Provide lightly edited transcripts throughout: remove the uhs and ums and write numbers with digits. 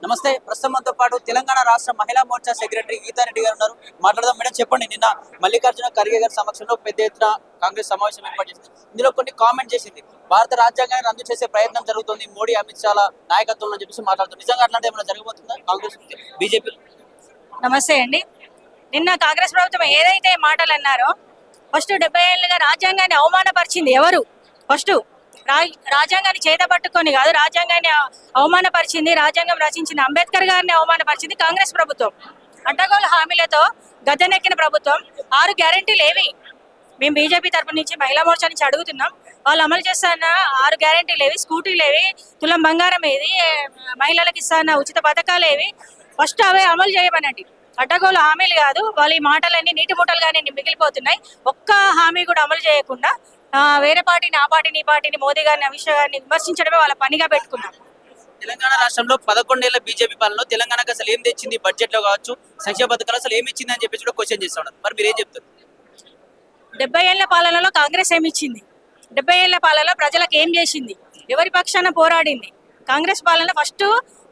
నమస్తే. ప్రస్తుతం మనతో పాటు తెలంగాణ రాష్ట్ర మహిళా మోర్చా సెక్రటరీ గీతారెడ్డి గారు ఉన్నారు. మాట్లాడదాం. మేడం చెప్పండి, నిన్న మల్లికార్జున ఖర్గే గారి సమక్షంలో పెద్ద ఎత్తున కాంగ్రెస్ సమావేశం ఏర్పాటు చేసింది. ఇందులో కొన్ని కామెంట్ చేసింది. భారత రాజ్యాంగాన్ని రద్దు చేసే ప్రయత్నం జరుగుతుంది మోడీ అమిత్ షాల నాయకత్వంలో అని చెప్పేసి మాట్లాడుతుంది. నిజంగా అట్లాంటి ఏమైనా జరగబోతుందా కాంగ్రెస్ బీజేపీ? నమస్తే అండి. నిన్న కాంగ్రెస్ ప్రభుత్వం ఏదైతే మాటలు అన్నారో, ఫస్ట్ 70 ఏళ్ళుగా రాజ్యాంగాన్ని అవమానపరిచింది ఎవరు? ఫస్ట్ రాజ్యాంగాన్ని చేత పట్టుకొని కాదు, రాజ్యాంగాన్ని అవమానపరిచింది, రాజ్యాంగం రచించింది అంబేద్కర్ గారిని అవమానపరిచింది కాంగ్రెస్ ప్రభుత్వం. అడ్డగోలు హామీలతో గద్దెనెక్కిన ప్రభుత్వం. 6 గ్యారెంటీలు ఏవి? మేము బీజేపీ తరపు నుంచి మహిళా మోర్చా నుంచి అడుగుతున్నాం. వాళ్ళు అమలు చేస్తున్న 6 గ్యారెంటీలు ఏవి? స్కూటీలు ఏవి? తులం బంగారం ఏది? మహిళలకు ఇస్తున్న ఉచిత పథకాలు ఏవి? ఫస్ట్ అవే అమలు చేయమనండి. అడ్డగోలు హామీలు కాదు, వాళ్ళ ఈ మాటలన్నీ నీటి మూటలుగానే మిగిలిపోతున్నాయి. ఒక్క హామీ కూడా అమలు చేయకుండా వేరే పార్టీని, ఆ పార్టీని, ఈ పార్టీని, మోదీ గారిని, అమిత్ షా గారిని విమర్శించడమే వాళ్ళ పనిగా పెట్టుకున్నారు. తెలంగాణ రాష్ట్రంలో 11 ఏళ్ల బీజేపీ పాలనలో తెలంగాణకు అసలు ఏం తెచ్చింది? బడ్జెట్ లో కావచ్చు, సంక్షేమ పథకాలు అసలు ఏమి ఇచ్చింది అని చెప్పేసి కూడా క్వశ్చన్ చేస్తా ఉన్నారు. మరి మీరు ఏం చెప్తారు? 70 ఏళ్ల పాలనలో కాంగ్రెస్ ఏమి ఇచ్చింది? 70 ఏళ్ల పాలనలో ప్రజలకు ఏం చేసింది? ఎవరి పక్షాన పోరాడింది? కాంగ్రెస్ పాలన ఫస్ట్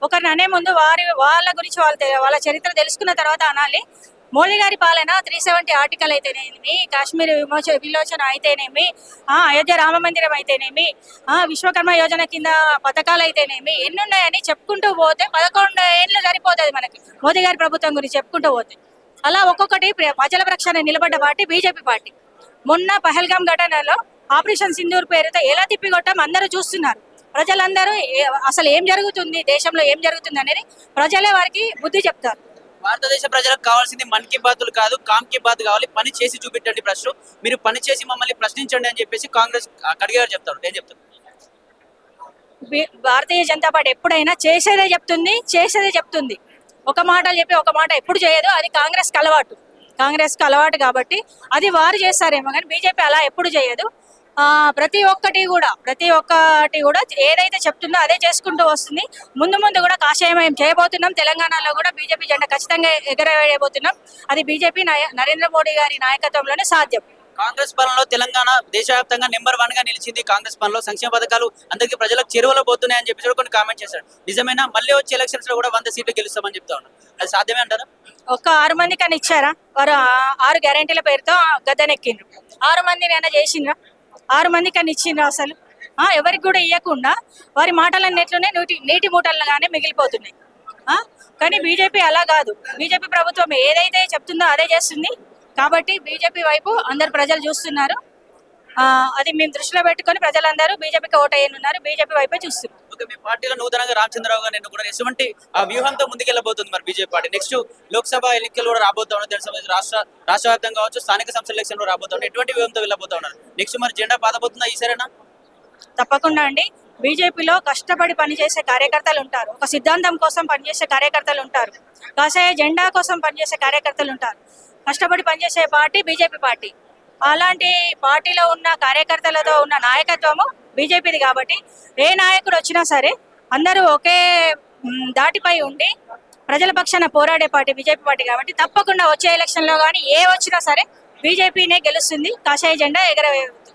ఒకరిని అనే ముందు వాళ్ళ గురించి వాళ్ళ చరిత్ర తెలుసుకున్న తర్వాత అనాలి. మోడీ గారి పాలన 370 ఆర్టికల్ అయితేనేమి, కాశ్మీర్ విమోచన అయితేనేమి, అయోధ్య రామ మందిరం అయితేనేమి, విశ్వకర్మ యోజన కింద పథకాలు అయితేనేమి, ఎన్ని ఉన్నాయని చెప్పుకుంటూ పోతే 11 ఏళ్ళు సరిపోతుంది మనకి మోదీ గారి ప్రభుత్వం గురించి చెప్పుకుంటూ పోతే. అలా ఒక్కొక్కటి ప్రజల పక్షాన నిలబడ్డ పార్టీ బీజేపీ పార్టీ. మొన్న పహల్గాం ఘటనలో ఆపరేషన్ సింధూర్ పేరుతో ఎలా తిప్పికొట్టాం అందరూ చూస్తున్నారు. ప్రజలందరూ అసలు ఏం జరుగుతుంది, దేశంలో ఏం జరుగుతుంది అనేది ప్రజలే వారికి బుద్ధి చెప్తారు. భారతదేశ ప్రజలకు కావాల్సింది మన్ కీ బాతులు కాదు, కామ్ కీ బాత్ కావాలి. పని చేసి చూపించండి ప్రశ్న. మీరు పని చేసి మమ్మల్ని ప్రశ్నించండి అని చెప్పేసి కాంగ్రెస్ ఖర్గే గారు చెప్తారు. ఏం చెప్తారు? భారతీయ జనతా పార్టీ ఎప్పుడైనా చేసేదే చెప్తుంది, చేసేదే చెప్తుంది. ఒక మాట చెప్పి ఒక మాట ఎప్పుడు చేయదు. అది కాంగ్రెస్ కి అలవాటు కాబట్టి అది వారు చేస్తారేమో, కానీ బీజేపీ అలా ఎప్పుడు చేయదు. ప్రతి ఒక్కటి కూడా ఏదైతే చెప్తుందో అదే చేసుకుంటూ వస్తుంది. ముందు కూడా కాషాయం చేయబోతున్నాం. తెలంగాణలో కూడా బీజేపీ జెండా ఖచ్చితంగా ఎగరవేయబోతున్నాం. అది బీజేపీ నరేంద్ర మోడీ గారి నాయకత్వంలోనే సాధ్యం. కాంగ్రెస్ పాలనలో తెలంగాణ దేశవ్యాప్తంగా నెంబర్ 1 గా నిలిచింది. కాంగ్రెస్ పాలనలో సంక్షేమ పథకాలు అందరికీ ప్రజలకు చేరువలో పోతున్నాయని చెప్పి కొన్ని కామెంట్ చేశారు. నిజమేనా? మళ్ళీ వచ్చే ఎలక్షన్స్ లో కూడా 100 సీట్లు గెలుస్తామని చెప్తా ఉన్నారు. అది సాధ్యమే అంటారా? ఒక 6 మందికి అని ఇచ్చారా? వారు 6 గ్యారెంటీల పేరుతో గద్దెనెక్కిండ్రు. 6 మందిని అయినా చేసిండ్రా? 6 మందికి అని ఇచ్చిండ్రు అసలు? ఎవరికి కూడా ఇవ్వకుండా వారి మాటలన్నిట్లోనే నీటి మూటలుగానే మిగిలిపోతున్నాయి. కానీ బీజేపీ అలా కాదు. బీజేపీ ప్రభుత్వం ఏదైతే చెప్తుందో అదే చేస్తుంది. కాబట్టి బీజేపీ వైపు అందరు ప్రజలు చూస్తున్నారు. అది మేము దృష్టిలో పెట్టుకొని ప్రజలందరూ బీజేపీకి ఓటేయనున్నారు. బీజేపీ వైపే చూస్తున్నారు. మీ పార్టీలో నూతనంగా రామచంద్రరావు గారు ఎన్నుకున్నారు. ఎటువంటి వ్యూహంతో ముందుకెళ్లబోతుంది మరి బీజేపీ పార్టీ? నెక్స్ట్ లోక్సభ ఎన్నికలు కూడా రాబోతా ఉన్నారు. రాష్ట్ర వ్యాప్తంగా కావచ్చు, స్థానిక సంస్థల ఎలక్షన్లు రాబోతా ఉన్నారు. ఎటువంటి వ్యూహంతో వెళ్ళబోతా ఉన్నారు? నెక్స్ట్ మరి జెండా పాతబోతుందా ఈసారేనా? తప్పకుండా అండి. బీజేపీలో కష్టపడి పనిచేసే కార్యకర్తలు ఉంటారు. ఒక సిద్ధాంతం కోసం పనిచేసే కార్యకర్తలు ఉంటారు. కాషాయ జెండా కోసం పనిచేసే కార్యకర్తలు ఉంటారు. కష్టపడి పనిచేసే పార్టీ బీజేపీ పార్టీ. అలాంటి పార్టీలో ఉన్న కార్యకర్తలతో ఉన్న నాయకత్వము బీజేపీది. కాబట్టి ఏ నాయకుడు వచ్చినా సరే అందరూ ఒకే దాటిపై ఉండి ప్రజల పక్షాన పోరాడే పార్టీ బీజేపీ పార్టీ. కాబట్టి తప్పకుండా వచ్చే ఎలక్షన్లో కానీ ఏ వచ్చినా సరే బీజేపీనే గెలుస్తుంది. కాషాయ జెండా ఎగరవేస్తుంది.